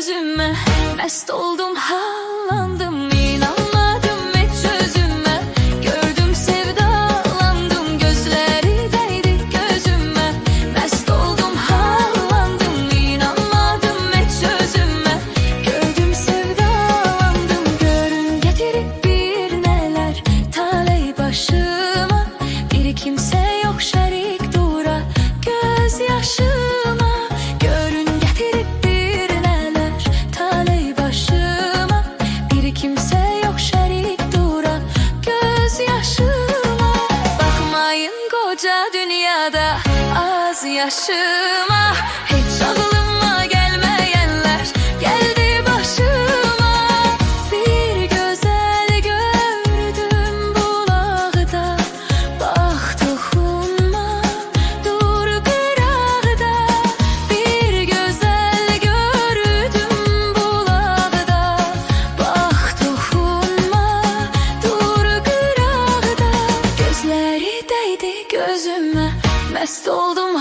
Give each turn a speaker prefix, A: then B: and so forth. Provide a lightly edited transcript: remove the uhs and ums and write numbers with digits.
A: gözüme. Mest oldum, hallandım, inanmadım hiç özüme. Gördüm, sevdalandım, gözleri değdi gözüme. Mest oldum, hallandım, inanmadım hiç özüme. Gördüm, sevdalandım, görün getirip bir neler taley başıma. Bir kimse yok şerik dura gözyaşıma. Görün getirip bir neler taley başıma. Bir kimse yok şerik dura gözyaşıma. Bakmayın koca dünyada az yaşıma. Hiç aklıma gelmeyenler geldi başıma. Bir güzel gördüm bulakta, bak dokunma dur kırağda. Bir güzel gördüm bulakta, bak dokunma dur kırağda. Gözleri değdi gözüme, mest oldum,